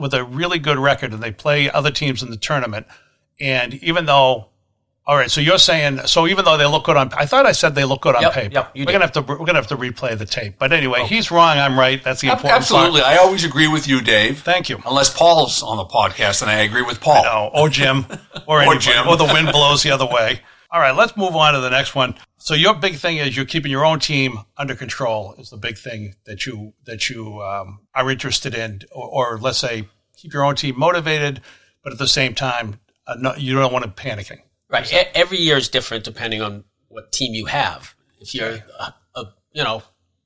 with a really good record and they play other teams in the tournament, and even though, all right, so you're saying, so even though they look good on, I thought I said they look good on paper. Yep, we're gonna have to replay the tape. But anyway, he's wrong. I'm right. That's the important Absolutely. part. I always agree with you, Dave. Thank you. Unless Paul's on the podcast, and I agree with Paul. No, or Jim, or Jim, or the wind blows the other way. All right, let's move on to the next one. So your big thing is you're keeping your own team under control. Is the big thing that you are interested in, or let's say keep your own team motivated, but at the same time, you don't want it panicking. Right. Every year is different depending on what team you have. If you're,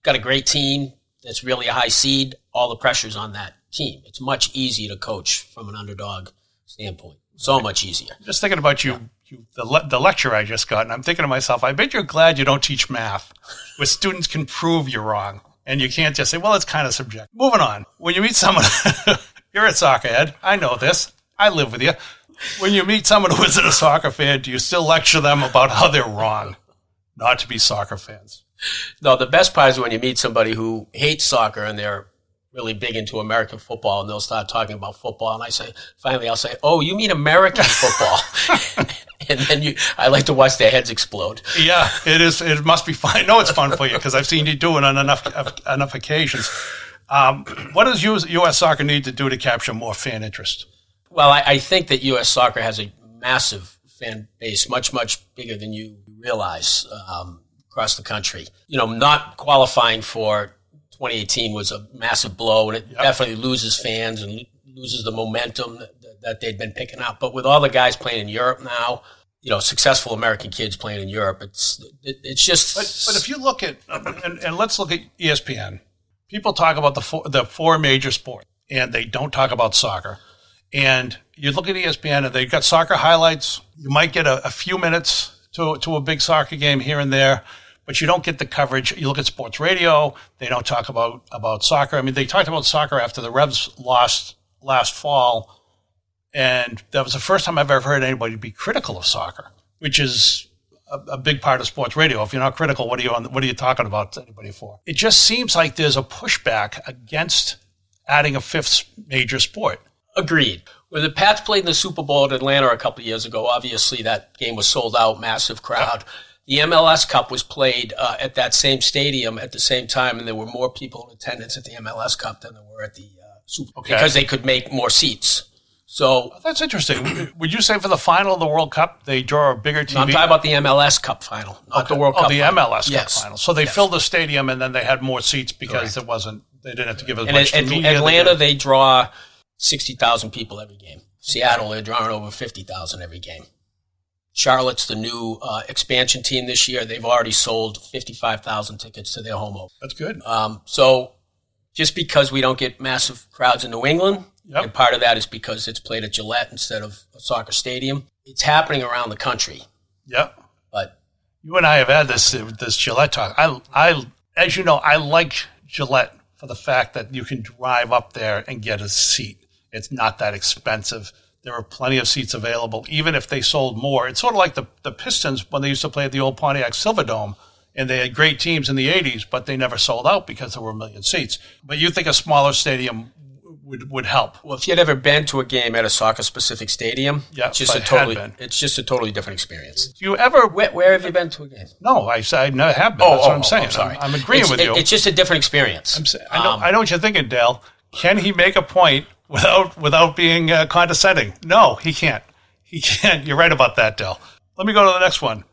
got a great team that's really a high seed, all the pressure's on that team. It's much easier to coach from an underdog standpoint. So much easier. Just thinking about the lecture I just got, and I'm thinking to myself, I bet you're glad you don't teach math, where students can prove you're wrong, and you can't just say, well, it's kind of subjective. Moving on. When you meet someone, you're a Soccerhead. I know this. I live with you. When you meet someone who isn't a soccer fan, do you still lecture them about how they're wrong not to be soccer fans? No, the best part is when you meet somebody who hates soccer and they're really big into American football, and they'll start talking about football, and I'll say, oh, you mean American football? And then I like to watch their heads explode. Yeah, it is. It must be fun. I know it's fun for you because I've seen you do it on enough occasions. What does U.S. Soccer need to do to capture more fan interest? Well, I think that U.S. Soccer has a massive fan base, much, much bigger than you realize across the country. Not qualifying for 2018 was a massive blow, and it definitely loses fans and loses the momentum that they'd been picking up. But with all the guys playing in Europe now, successful American kids playing in Europe, it's just. But if you look at and let's look at ESPN, people talk about the four major sports, and they don't talk about soccer. And you look at ESPN, and they've got soccer highlights. You might get a few minutes to a big soccer game here and there, but you don't get the coverage. You look at sports radio, they don't talk about soccer. I mean, they talked about soccer after the Revs lost last fall, and that was the first time I've ever heard anybody be critical of soccer, which is a big part of sports radio. If you're not critical, what are you talking about anybody for? It just seems like there's a pushback against adding a fifth major sport. Agreed. When the Pats played in the Super Bowl at Atlanta a couple of years ago, obviously that game was sold out, massive crowd. The MLS Cup was played at that same stadium at the same time, and there were more people in attendance at the MLS Cup than there were at the Super Bowl because they could make more seats. So that's interesting. Would you say for the final of the World Cup, they draw a bigger TV? No, I'm talking about the MLS Cup final, not the World Cup final. MLS Cup yes. final. So they filled the stadium, and then they had more seats because they didn't have to give as much to media. In Atlanta, they draw 60,000 people every game. Seattle, they're drawing over 50,000 every game. Charlotte's the new expansion team this year. They've already sold 55,000 tickets to their home opener. That's good. So just because we don't get massive crowds in New England, and part of that is because it's played at Gillette instead of a soccer stadium, it's happening around the country. Yep. But you and I have had this Gillette talk. I as you know, I like Gillette for the fact that you can drive up there and get a seat. It's not that expensive. There are plenty of seats available, even if they sold more. It's sort of like the Pistons when they used to play at the old Pontiac Silverdome, and they had great teams in the 80s, but they never sold out because there were a million seats. But you think a smaller stadium would help? Well, if you'd ever been to a game at a soccer-specific stadium, it's just a totally different experience. Do you ever? Where have you been to a game? No, I never have been. That's what I'm saying. I'm sorry. I'm agreeing with you. It's just a different experience. I know what you're thinking, Dale. Can he make a point without being condescending? No, he can't. He can't. You're right about that, Dale. Let me go to the next one.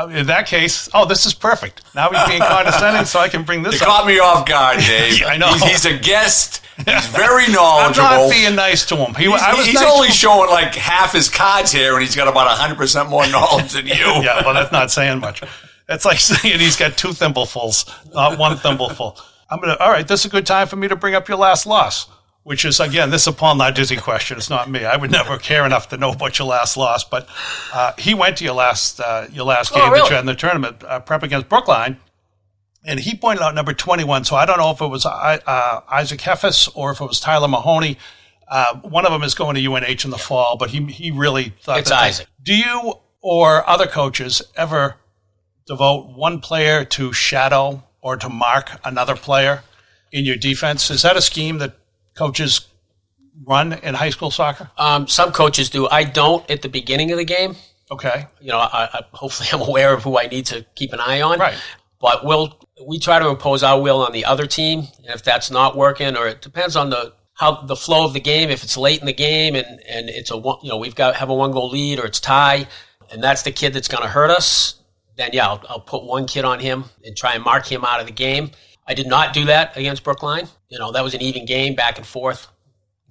In that case, this is perfect. Now he's being condescending, so I can bring this up. You caught me off guard, Dave. I know. He's a guest. He's very knowledgeable. I'm not being nice to him. He's only showing like half his cards here, and he's got about 100% more knowledge than you. Yeah, well, that's not saying much. That's like saying he's got two thimblefuls, not one thimbleful. All right, this is a good time for me to bring up your last loss, which is, again, this is a Paul Nardizzi question. It's not me. I would never care enough to know about your last loss, but he went to your last game that you had in the tournament, prep against Brookline, and he pointed out number 21. So I don't know if it was Isaac Heffes or if it was Tyler Mahoney. One of them is going to UNH in the fall, but he really thought it's Isaac. Do you or other coaches ever devote one player to shadow or to mark another player in your defense? Is that a scheme that coaches run in high school soccer? Some coaches do. I don't at the beginning of the game. Okay. I hopefully I'm aware of who I need to keep an eye on. Right. But we try to impose our will on the other team. And if that's not working, or it depends on how the flow of the game. If it's late in the game and it's we've got have a 1-goal lead or it's tie, and that's the kid that's going to hurt us, then I'll put one kid on him and try and mark him out of the game. I did not do that against Brookline. That was an even game, back and forth.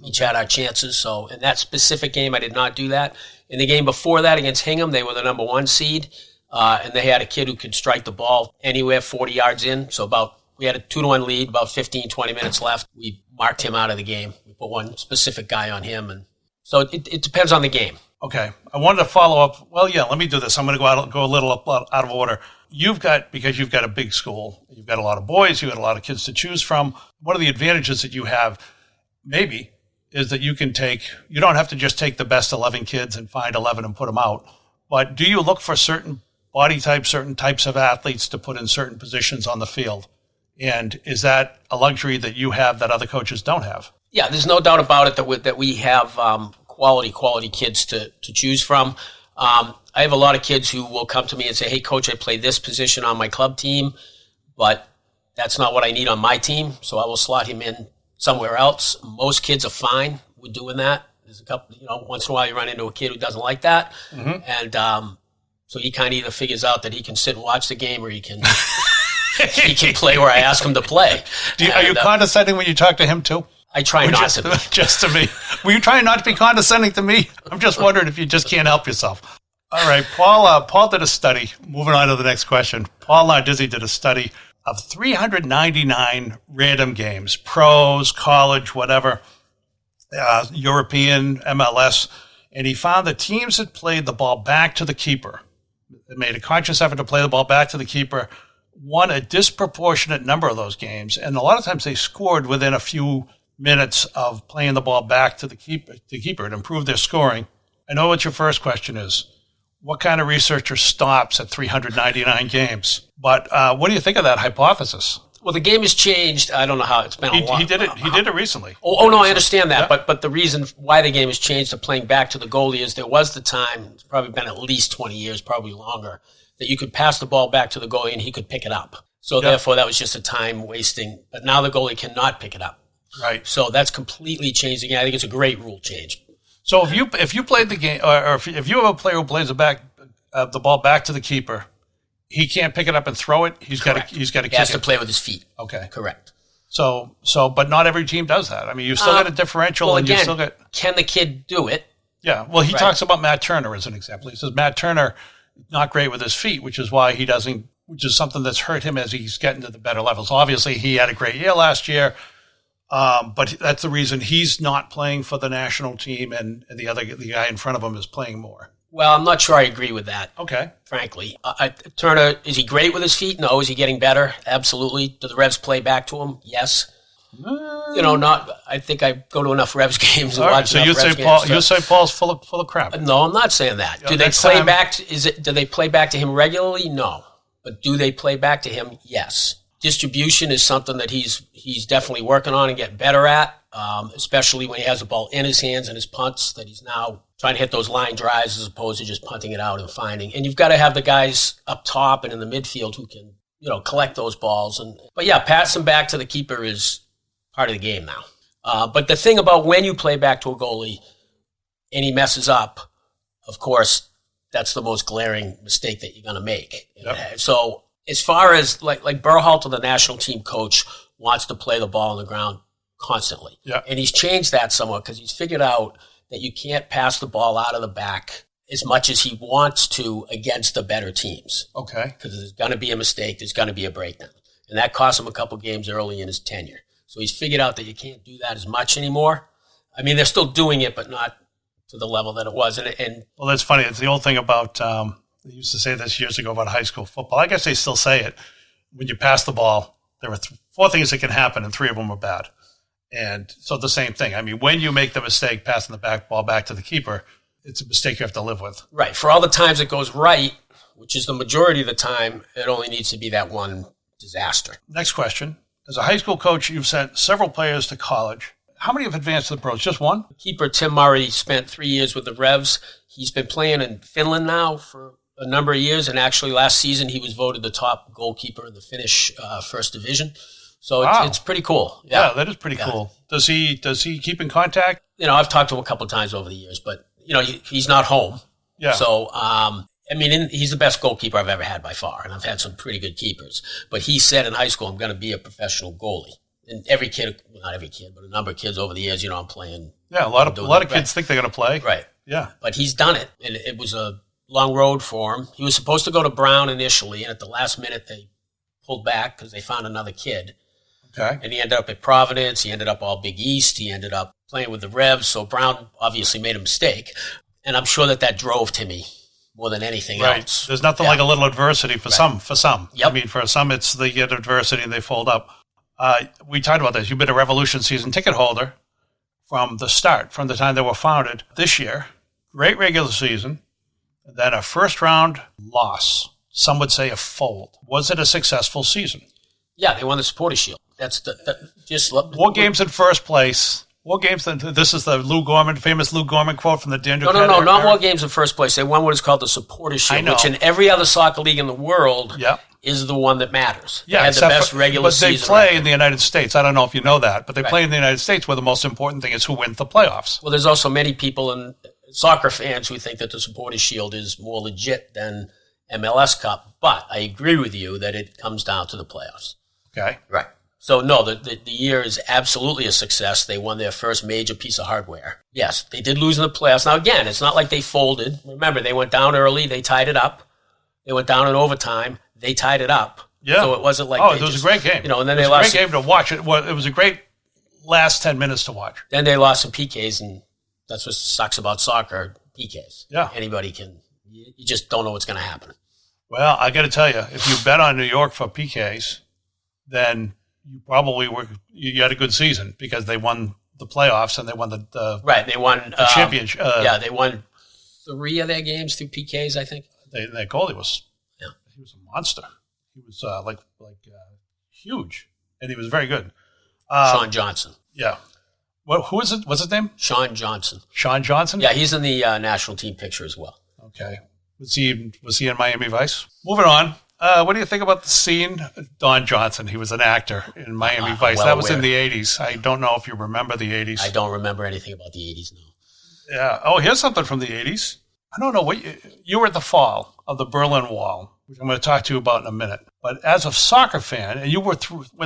Each had our chances. So in that specific game, I did not do that. In the game before that against Hingham, they were the number 1 seed, and they had a kid who could strike the ball anywhere 40 yards in. So we had a 2-1 lead, about 15, 20 minutes left. We marked him out of the game. We put one specific guy on him. And so it depends on the game. Okay. I wanted to follow up. Well, yeah, let me do this. I'm going to go a little out of order. Because you've got a big school, you've got a lot of boys, you've got a lot of kids to choose from. One of the advantages that you have, maybe, is that you don't have to just take the best 11 kids and find 11 and put them out. But do you look for certain body types, certain types of athletes to put in certain positions on the field? And is that a luxury that you have that other coaches don't have? Yeah, there's no doubt about it that we have quality kids to choose from. I have a lot of kids who will come to me and say, hey, coach, I play this position on my club team, but that's not what I need on my team, so I will slot him in somewhere else. Most kids are fine with doing that. There's a couple, once in a while you run into a kid who doesn't like that. Mm-hmm. And so he kind of either figures out that he can sit and watch the game, or he can he can play where I ask him to play. Are you condescending when you talk to him too? I try not to be. Just to me. Were you trying not to be condescending to me? I'm just wondering if you just can't help yourself. All right, Paul did a study. Moving on to the next question. Paul Nardizzi did a study of 399 random games, pros, college, whatever, European, MLS, and he found that teams that played the ball back to the keeper, that made a conscious effort to play the ball back to the keeper, won a disproportionate number of those games, and a lot of times they scored within a few minutes of playing the ball back to the keeper. It improved their scoring. I know what your first question is. What kind of researcher stops at 399 games? But what do you think of that hypothesis? Well, the game has changed. I don't know how it's been a while. He did it recently. Oh no, I understand that. Yeah. But the reason why the game has changed to playing back to the goalie is there was the time, it's probably been at least 20 years, probably longer, that you could pass the ball back to the goalie and he could pick it up. So therefore, that was just a time wasting. But now the goalie cannot pick it up. Right. So that's completely changed again. I think it's a great rule change. So if you played the game, or if you have a player who plays the ball back to the keeper, he can't pick it up and throw it. He's got to kick it. He has to play with his feet. Okay, correct. So, but not every team does that. I mean, you still got a differential, well, and again, you still got. Can the kid do it? Yeah. Well, he talks about Matt Turner as an example. He says Matt Turner not great with his feet, which is why he doesn't. Which is something that's hurt him as he's getting to the better levels. Obviously, he had a great year last year. But that's the reason he's not playing for the national team, and the guy in front of him is playing more. Well, I'm not sure I agree with that. Okay. Frankly. Turner, is he great with his feet? No. Is he getting better? Absolutely. Do the Revs play back to him? Yes. I think I go to enough Revs games and watch enough Revs games. You say Paul's full of crap. No, I'm not saying that. Do they play back? Do they play back to him regularly? No. But do they play back to him? Yes. Distribution is something that he's definitely working on and getting better at, especially when he has the ball in his hands and his punts, that he's now trying to hit those line drives as opposed to just punting it out and finding. And you've got to have the guys up top and in the midfield who can, collect those balls. But yeah, passing back to the keeper is part of the game now. But the thing about when you play back to a goalie and he messes up, of course, that's the most glaring mistake that you're going to make. Yep. So as far as like Berhalter, the national team coach, wants to play the ball on the ground constantly. Yeah. And he's changed that somewhat because he's figured out that you can't pass the ball out of the back as much as he wants to against the better teams. Okay. Because there's going to be a mistake. There's going to be a breakdown. And that cost him a couple games early in his tenure. So he's figured out that you can't do that as much anymore. I mean, they're still doing it, but not to the level that it was. And well, that's funny. It's the old thing about they used to say this years ago about high school football. I guess they still say it. When you pass the ball, there are 4 things that can happen, and 3 of them are bad. And so the same thing. I mean, when you make the mistake passing the ball back to the keeper, it's a mistake you have to live with. Right. For all the times it goes right, which is the majority of the time, it only needs to be that one disaster. Next question. As a high school coach, you've sent several players to college. How many have advanced to the pros? Just one? Keeper Tim Murray spent 3 years with the Revs. He's been playing in Finland now for a number of years, and actually last season he was voted the top goalkeeper in the Finnish First Division. So it's pretty cool. Yeah, that is pretty cool. Does he keep in contact? I've talked to him a couple of times over the years, but he's not home. Yeah. So he's the best goalkeeper I've ever had by far, and I've had some pretty good keepers. But he said in high school, I'm going to be a professional goalie. And every kid, well, not every kid, but a number of kids over the years, I'm playing. Yeah, a lot of kids think they're going to play. Right. Yeah. But he's done it, and it was a long road for him. He was supposed to go to Brown initially, and at the last minute they pulled back because they found another kid. Okay. And he ended up at Providence. He ended up all Big East. He ended up playing with the Revs. So Brown obviously made a mistake, and I'm sure that drove Timmy more than anything else. There's nothing like a little adversity for some. For some, Yep. I mean, for some, it's they get adversity and they fold up. We talked about this. You've been a Revolution season ticket holder from the start, from the time they were founded. This year, great regular season, and then a first-round loss. Some would say a fold. Was it a successful season? Yeah, they won the Supporters' Shield. That's More games in first place. More games than this is the famous Lou Gorman quote from the Dan Duquette. No, not more games in first place. They won what is called the Supporters' Shield, which in every other soccer league in the world is the one that matters. Yeah, they had the best regular season. But they play in the United States. I don't know if you know that, but they play in the United States where the most important thing is who wins the playoffs. Well, there's also many people and soccer fans who think that the Supporters' Shield is more legit than MLS Cup, but I agree with you that it comes down to the playoffs. Okay. Right. So, no, the year is absolutely a success. They won their first major piece of hardware. Yes, they did lose in the playoffs. Now, again, it's not like they folded. Remember, they went down early. They tied it up. They went down in overtime. They tied it up. Yeah. So it wasn't like it was a great game. And then they lost. It was a great game to watch. It was a great last 10 minutes to watch. Then they lost some PKs, and that's what sucks about soccer, PKs. Yeah. Anybody can. You just don't know what's going to happen. Well, I got to tell you, if you bet on New York for PKs, then you probably you had a good season because they won the playoffs and they won the They won the championship. They won 3 of their games through PKs, I think. That goalie was he was a monster. He was huge, and he was very good. Sean Johnson. Yeah. Who is it? What's his name? Sean Johnson. Sean Johnson? Yeah, he's in the national team picture as well. Okay. Was he in Miami Vice? Moving on. What do you think about the scene? Don Johnson, he was an actor in Miami Vice. That was in the 80s. I don't know if you remember the 80s. I don't remember anything about the 80s, no. Yeah. Oh, here's something from the 80s. I don't know. What you were at the fall of the Berlin Wall, which I'm going to talk to you about in a minute. But as a soccer fan, and you went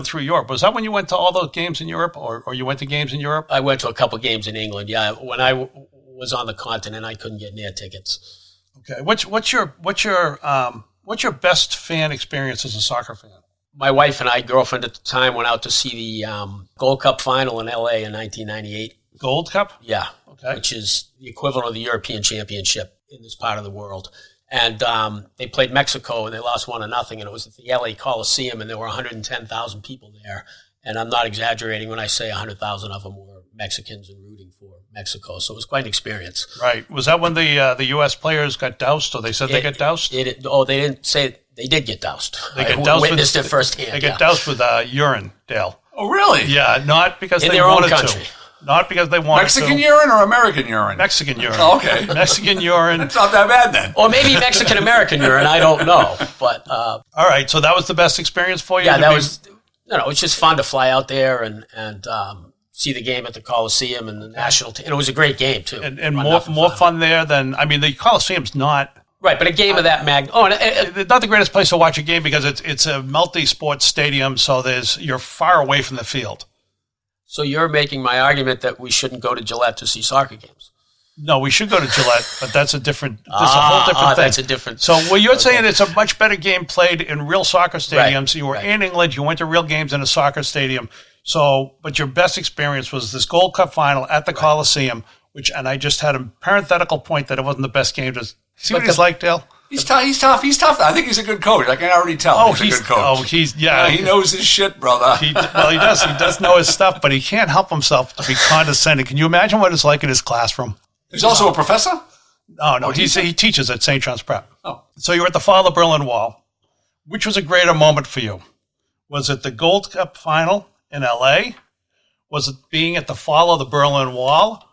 through Europe, was that when you went to all those games in Europe, or you went to games in Europe? I went to a couple games in England, yeah. When I was on the continent, I couldn't get near tickets. Okay. What's your best fan experience as a soccer fan? My wife and I, girlfriend at the time, went out to see the Gold Cup final in L.A. in 1998. Gold Cup? Yeah. Okay. Which is the equivalent of the European Championship in this part of the world. And they played Mexico, and they lost 1-0, and it was at the L.A. Coliseum, and there were 110,000 people there. And I'm not exaggerating when I say 100,000 of them were Mexicans and rooting for Mexico. So it was quite an experience. Right. Was that when the U.S. players got doused, or they said they got doused? They didn't say it. They did get doused. They got doused witnessed it firsthand. They got doused with urine, Dale. Oh, really? Yeah, not because in they their wanted own country. to. Not because they wanted Mexican to. urine or American urine? Mexican urine. Oh, okay. Mexican urine. It's not that bad then. Or maybe Mexican-American urine. I don't know. But all right, so that was the best experience for you? Yeah, that was, it's just fun to fly out there and see the game at the Coliseum and the national team. And it was a great game, too. And more fun there than, the Coliseum's not... Right, but a game of that magnitude. It's not the greatest place to watch a game because it's a multi-sports stadium, so you're far away from the field. So you're making my argument that we shouldn't go to Gillette to see soccer games. No, we should go to Gillette, but that's a whole different thing. That's a different. So what you're saying, it's a much better game played in real soccer stadiums. Right, you were in England, you went to real games in a soccer stadium. So, but your best experience was this Gold Cup final at the Coliseum, and I just had a parenthetical point that it wasn't the best game. See what he's like, Dale? He's tough. I think he's a good coach. I can already tell. He's a good coach. He knows his shit, brother. He does. He does know his stuff, but he can't help himself to be condescending. Can you imagine what it's like in his classroom? He's also a professor? No. He teaches at St. John's Prep. Oh. So you were at the fall of the Berlin Wall. Which was a greater moment for you? Was it the Gold Cup final in L.A.? Was it being at the fall of the Berlin Wall?